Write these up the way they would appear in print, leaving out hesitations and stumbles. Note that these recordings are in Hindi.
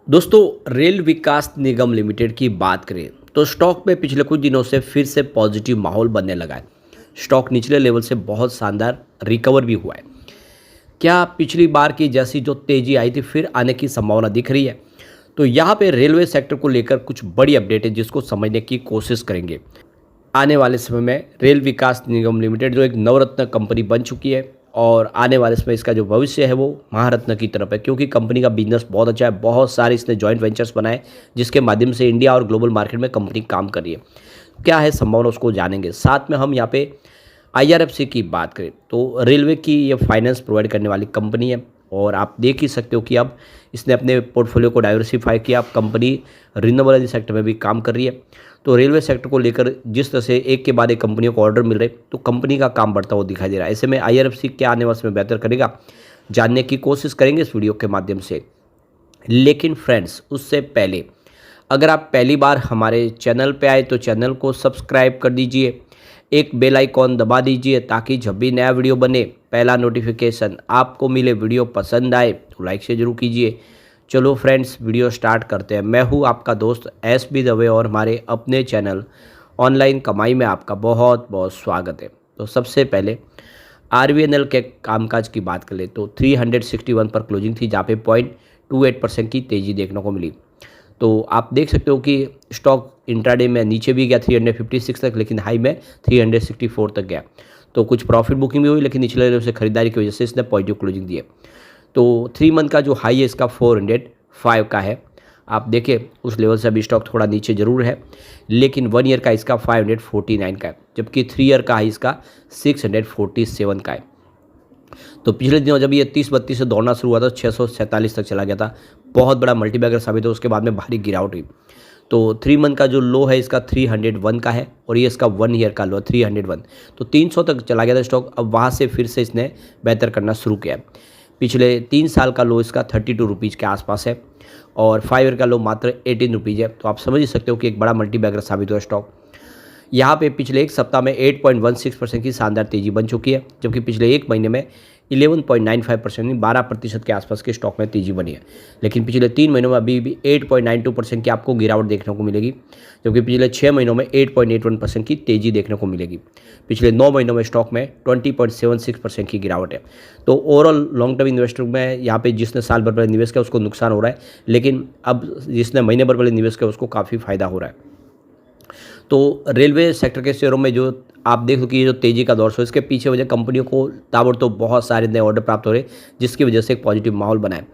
दोस्तों, रेल विकास निगम लिमिटेड की बात करें तो स्टॉक में पिछले कुछ दिनों से फिर से पॉजिटिव माहौल बनने लगा है। स्टॉक निचले लेवल से बहुत शानदार रिकवर भी हुआ है। क्या पिछली बार की जैसी जो तेजी आई थी फिर आने की संभावना दिख रही है? तो यहाँ पे रेलवे सेक्टर को लेकर कुछ बड़ी अपडेट है जिसको समझने की कोशिश करेंगे। आने वाले समय में रेल विकास निगम लिमिटेड जो एक नवरत्न कंपनी बन चुकी है और आने वाले समय इसका जो भविष्य है वो महारत्न की तरफ है, क्योंकि कंपनी का बिजनेस बहुत अच्छा है। बहुत सारे इसने जॉइंट वेंचर्स बनाए जिसके माध्यम से इंडिया और ग्लोबल मार्केट में कंपनी काम कर रही है। क्या है संभावना उसको जानेंगे। साथ में हम यहाँ पे आईआरएफसी की बात करें तो रेलवे की ये फाइनेंस प्रोवाइड करने वाली कंपनी है और आप देख ही सकते हो कि अब इसने अपने पोर्टफोलियो को डाइवर्सिफाई किया। अब कंपनी रिन्यूएबल एनर्जी सेक्टर में भी काम कर रही है। तो रेलवे सेक्टर को लेकर जिस तरह से एक के बाद एक कंपनियों को ऑर्डर मिल रहे तो कंपनी का काम बढ़ता हुआ दिखाई दे रहा है। ऐसे में आईआरएफसी क्या आने वाले समय बेहतर करेगा, जानने की कोशिश करेंगे इस वीडियो के माध्यम से। लेकिन फ्रेंड्स, उससे पहले अगर आप पहली बार हमारे चैनल पे आए तो चैनल को सब्सक्राइब कर दीजिए, एक बेल आइकॉन दबा दीजिए ताकि जब भी नया वीडियो बने पहला नोटिफिकेशन आपको मिले। वीडियो पसंद आए तो लाइक से जरूर कीजिए। चलो फ्रेंड्स, वीडियो स्टार्ट करते हैं। मैं हूँ आपका दोस्त एस बी दवे और हमारे अपने चैनल ऑनलाइन कमाई में आपका बहुत बहुत स्वागत है। तो सबसे पहले आरवीएनएल के कामकाज की बात करें तो 361 पर क्लोजिंग थी, जहाँ पे 0.28% की तेज़ी देखने को मिली। तो आप देख सकते हो कि स्टॉक इंट्राडे में नीचे भी गया 356 तक, लेकिन हाई में 364 तक गया। तो कुछ प्रॉफिट बुकिंग भी हुई, लेकिन निचले लेवल से खरीदारी की वजह से इसने पॉजिटिव क्लोजिंग दी है। तो 3 मंथ का जो हाई है इसका 405 का है। आप देखें उस लेवल से अभी स्टॉक थोड़ा नीचे ज़रूर है, लेकिन 1 ईयर का इसका 549 का है, जबकि 3 ईयर का हाई इसका 647 का है। तो पिछले दिनों जब ये 30-32 से दौड़ना शुरू हुआ था 647 तक चला गया था। बहुत बड़ा मल्टीबैगर साबित हुआ, उसके बाद में भारी गिरावट हुई। तो 3 मंथ का जो लो है इसका 301 का है और ये इसका 1 ईयर का लो है 301। तो 300 तक चला गया था स्टॉक, अब वहाँ से फिर से इसने बेहतर करना शुरू किया है। पिछले 3 साल का लो इसका 32 रुपीज़ के आसपास है और 5 ईयर का लो मात्र 18 रुपीज़ है। तो आप समझ ही सकते हो कि एक बड़ा मल्टीबैगर साबित हुआ स्टॉक। यहाँ पे पिछले एक सप्ताह में 8.16% की शानदार तेजी बन चुकी है, जबकि पिछले एक महीने में 11.95% 12% के आसपास के स्टॉक में तेजी बनी है। लेकिन पिछले 3 महीनों में अभी भी 8.92% की आपको गिरावट देखने को मिलेगी, जबकि पिछले 6 महीनों में 8.81% की तेजी देखने को मिलेगी। पिछले 9 महीनों में स्टॉक में 20.76% की गिरावट है। तो ओवरऑल लॉन्ग टर्म इन्वेस्टर में यहाँ पे जिसने साल भर पहले निवेश किया उसको नुकसान हो रहा है, लेकिन अब जिसने महीने भर पहले निवेश किया उसको काफ़ी फायदा हो रहा है। तो रेलवे सेक्टर के शेयरों में जो आप देख लो कि ये जो तेज़ी का दौर है इसके पीछे वजह कंपनियों को ताबड़तोड़ बहुत सारे नए ऑर्डर प्राप्त हो रहे हैं, जिसकी वजह से एक पॉजिटिव माहौल बना है।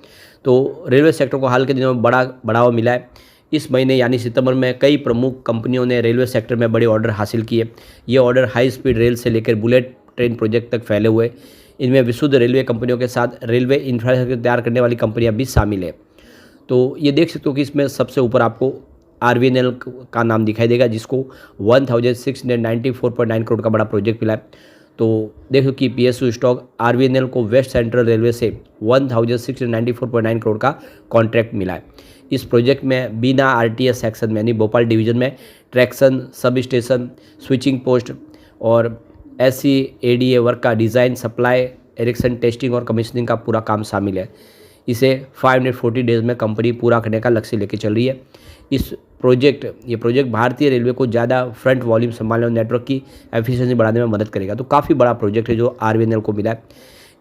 तो रेलवे सेक्टर को हाल के दिनों में बड़ा बढ़ावा मिला है। इस महीने यानी सितंबर में कई प्रमुख कंपनियों ने रेलवे सेक्टर में बड़े ऑर्डर हासिल किए। ये ऑर्डर हाई स्पीड रेल से लेकर बुलेट ट्रेन प्रोजेक्ट तक फैले हुए। इनमें विशुद्ध रेलवे कंपनियों के साथ रेलवे इंफ्रास्ट्रक्चर तैयार करने वाली कंपनियां भी शामिल है। तो ये देख सकते हो कि इसमें सबसे ऊपर आपको आरवीएनएल का नाम दिखाई देगा, जिसको 1694.9 करोड़ का बड़ा प्रोजेक्ट मिला है। तो देखो कि पीएसयू स्टॉक आरवीएनएल को वेस्ट सेंट्रल रेलवे से 1694.9 करोड़ का कॉन्ट्रैक्ट मिला है। इस प्रोजेक्ट में बिना आरटीएस सेक्शन में यानी भोपाल डिवीजन में traction, sub station, switching post और एससीएडीए वर्क का डिज़ाइन, सप्लाई, एरेक्शन, टेस्टिंग और कमीशनिंग का पूरा काम शामिल है। इसे 540 डेज में कंपनी पूरा करने का लक्ष्य लेके चल रही है। ये प्रोजेक्ट भारतीय रेलवे को ज़्यादा फ्रंट वॉल्यूम संभालने और नेटवर्क की एफिशिएंसी बढ़ाने में मदद करेगा। तो काफ़ी बड़ा प्रोजेक्ट है जो आरवीएनएल को मिला है।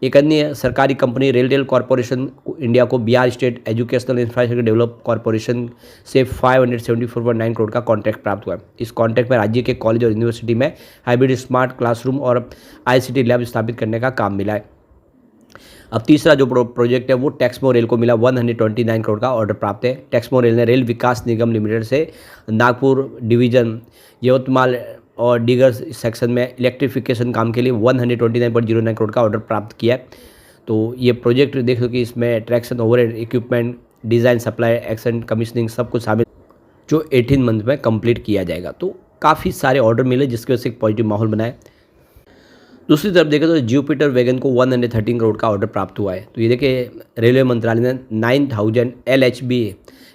एक अन्य सरकारी कंपनी रेलटेल कॉरपोरेशन इंडिया को Bihar state educational infrastructure develop corporation से 574.9 करोड़ का कॉन्ट्रैक्ट प्राप्त हुआ है। इस कॉन्ट्रैक्ट में राज्य के कॉलेज और यूनिवर्सिटी में हाइब्रिड स्मार्ट क्लासरूम और आईसीटी लैब स्थापित करने का काम मिला है। अब तीसरा जो प्रोजेक्ट है वो टेक्समो रेल को मिला, 129 करोड़ का ऑर्डर प्राप्त है। टेक्समो रेल ने रेल विकास निगम लिमिटेड से नागपुर डिवीजन, यवतमाल और दीगर सेक्शन में इलेक्ट्रिफिकेशन काम के लिए 129.09 करोड़ का ऑर्डर प्राप्त किया है। तो ये प्रोजेक्ट देख लो कि इसमें traction, overhead equipment, design, supply, action, commissioning सब कुछ शामिल, जो 18 मंथ में कंप्लीट किया जाएगा। तो काफ़ी सारे ऑर्डर मिले जिसकी वजह से एक पॉजिटिव माहौल बना है। दूसरी तरफ देखें तो जुपिटर वैगन को 113 करोड़ का ऑर्डर प्राप्त हुआ है। तो ये देखिए रेलवे मंत्रालय ने 9000 एलएचबी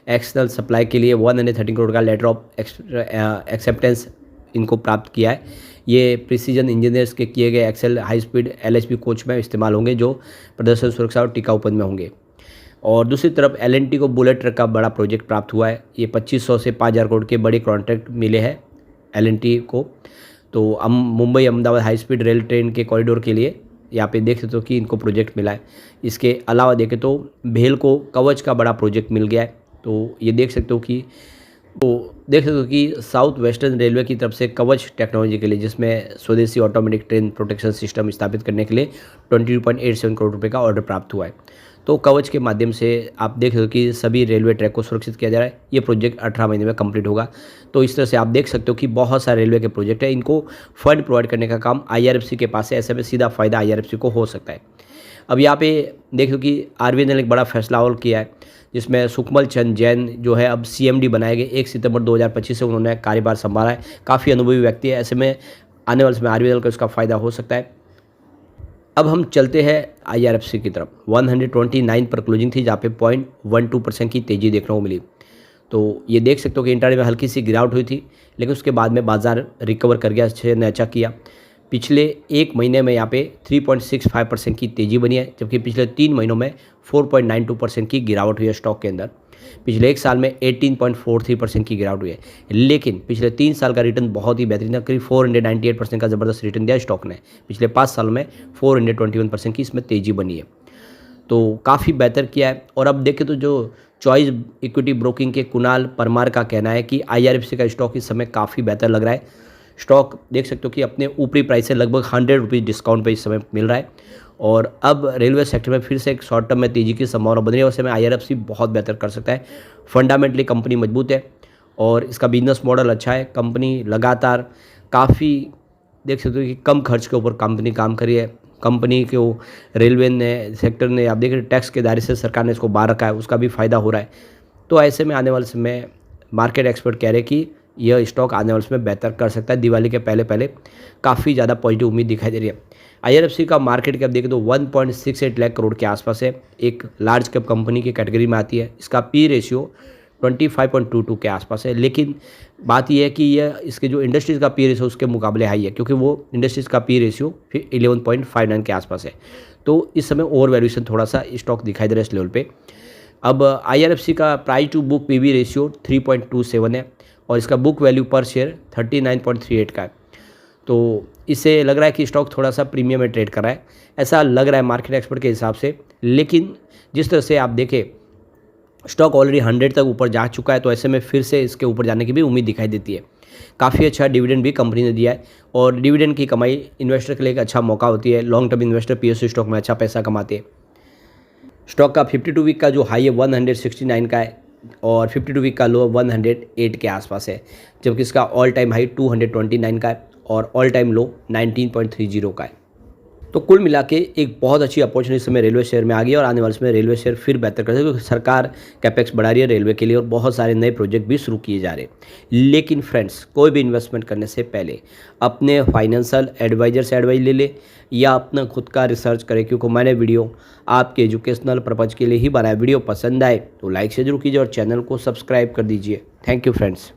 एक्सटर्नल सप्लाई के लिए 113 करोड़ का लेटर ऑफ एक्सेप्टेंस इनको प्राप्त किया है। ये प्रिसीजन इंजीनियर्स के किए गए एक्सेल हाई स्पीड एलएचबी कोच में इस्तेमाल होंगे, जो प्रदर्शन, सुरक्षा और टिकाऊपन में होंगे। और दूसरी तरफ L&T को बुलेट ट्रक का बड़ा प्रोजेक्ट प्राप्त हुआ है। ये 2500 से 5000 करोड़ के बड़े कॉन्ट्रैक्ट मिले हैं L&T को। तो Mumbai Ahmedabad high speed rail train के कॉरिडोर के लिए यहाँ पे देख सकते हो कि इनको प्रोजेक्ट मिला है। इसके अलावा देखें तो भेल को कवच का बड़ा प्रोजेक्ट मिल गया है। तो ये देख सकते हो कि साउथ वेस्टर्न रेलवे की तरफ से कवच टेक्नोलॉजी के लिए, जिसमें स्वदेशी ऑटोमेटिक ट्रेन प्रोटेक्शन सिस्टम स्थापित करने के लिए 22.87 करोड़ रुपए का ऑर्डर प्राप्त हुआ है। तो कवच के माध्यम से आप देख सकते हो कि सभी रेलवे ट्रैक को सुरक्षित किया जा रहा है। ये प्रोजेक्ट 18 महीने में कंप्लीट होगा। तो इस तरह से आप देख सकते हो कि बहुत सारे रेलवे के प्रोजेक्ट है, इनको फंड प्रोवाइड करने का काम IRFC के पास है। ऐसे में सीधा फायदा IRFC को हो सकता है। अब यहाँ पे देखो कि RBI ने एक बड़ा फैसला और किया है, जिसमें सुकमल चंद जैन जो है अब CMD बनाए गए। 1 सितंबर 2025 से उन्होंने कार्यभार संभाला है। काफ़ी अनुभवी व्यक्ति है। ऐसे में आने वाले समय RBI को इसका फ़ायदा हो सकता है। अब हम चलते हैं IRFC की तरफ। 129 पर क्लोजिंग थी, जहाँ पे 0.12% की तेज़ी देखने को मिली। तो ये देख सकते हो कि इंट्राडे में हल्की सी गिरावट हुई थी, लेकिन उसके बाद में बाजार रिकवर कर गया, अच्छे ने अच्छा किया। पिछले एक महीने में यहाँ पे 3.65% की तेज़ी बनी है, जबकि पिछले 3 महीनों में 4.92% की गिरावट हुई है स्टॉक के अंदर। पिछले एक साल में 18.43% की गिरावट हुई है, लेकिन पिछले 3 साल का रिटर्न बहुत ही बेहतरीन है। करीब 498% का ज़बरदस्त रिटर्न दिया स्टॉक ने। पिछले 5 सालों में 421% की इसमें तेज़ी बनी है, तो काफ़ी बेहतर किया है। और अब देखें तो जो चॉइस इक्विटी ब्रोकिंग के कुणाल परमार का कहना है कि IRFC का स्टॉक इस समय काफ़ी बेहतर लग रहा है। स्टॉक देख सकते हो कि अपने ऊपरी प्राइस से लगभग 100 रुपीज़ डिस्काउंट पे इस समय मिल रहा है। और अब रेलवे सेक्टर में फिर से एक शॉर्ट टर्म में तेज़ी की संभावना बन रही है। वैसे में IRFC बहुत बेहतर कर सकता है। फंडामेंटली कंपनी मजबूत है और इसका बिजनेस मॉडल अच्छा है। कंपनी लगातार काफ़ी देख सकते हो कि कम खर्च के ऊपर कंपनी काम करी है। कंपनी को रेलवे ने सेक्टर ने आप देख रहे टैक्स के दायरे से सरकार ने इसको बाहर रखा है, उसका भी फ़ायदा हो रहा है। तो ऐसे में आने वाले समय मार्केट एक्सपर्ट कह रहे हैं कि यह स्टॉक आने वाले समय बेहतर कर सकता है। दिवाली के पहले काफ़ी ज़्यादा पॉजिटिव उम्मीद दिखाई दे रही है। IRFC का मार्केट कैप देखें तो 1.68 लाख करोड़ के आसपास है। एक लार्ज कैप कंपनी की कैटेगरी में आती है। इसका P रेशियो 25.22 के आसपास है, लेकिन बात यह है कि यह इसके जो इंडस्ट्रीज़ का P रेशियो उसके मुकाबले हाई है, क्योंकि वो इंडस्ट्रीज़ का P रेशियो फिर 11.59 के आसपास है। तो इस समय ओवर वैल्यूएशन थोड़ा सा स्टॉक दिखाई दे रहा है इस लेवल पे। अब IRFC का price to book PB ratio 3.27 है और इसका बुक वैल्यू पर शेयर 39.38 का है। तो इससे लग रहा है कि स्टॉक थोड़ा सा प्रीमियम में ट्रेड कर रहा है, ऐसा लग रहा है मार्केट एक्सपर्ट के हिसाब से। लेकिन जिस तरह से आप देखें स्टॉक ऑलरेडी 100 तक ऊपर जा चुका है, तो ऐसे में फिर से इसके ऊपर जाने की भी उम्मीद दिखाई देती है। काफ़ी अच्छा डिविडेंड भी कंपनी ने दिया है और डिविडेंड की कमाई इन्वेस्टर के लिए एक अच्छा मौका होती है। Long term investor PSU stock में अच्छा पैसा कमाते हैं। स्टॉक का 52 वीक का जो हाई है 169 का है और 52 वीक का लो 108 के आसपास है, जबकि इसका ऑल टाइम हाई 229 का है और ऑल टाइम लो 19.30 का है। तो कुल मिला के एक बहुत अच्छी अपॉर्चुनिटी समय रेलवे शेयर में आ गई और आने वाले समय रेलवे शेयर फिर बेहतर कर सकते, क्योंकि सरकार कैपेक्स बढ़ा रही है रेलवे के लिए और बहुत सारे नए प्रोजेक्ट भी शुरू किए जा रहे हैं। लेकिन फ्रेंड्स, कोई भी इन्वेस्टमेंट करने से पहले अपने फाइनेंशियल एडवाइजर से एडवाइस ले ले या अपना खुद का रिसर्च करें, क्योंकि मैंने वीडियो आपके एजुकेशनल पर्पज़ के लिए ही बनाया। वीडियो पसंद आए तो लाइक से जरूर कीजिए और चैनल को सब्सक्राइब कर दीजिए। Thank you friends.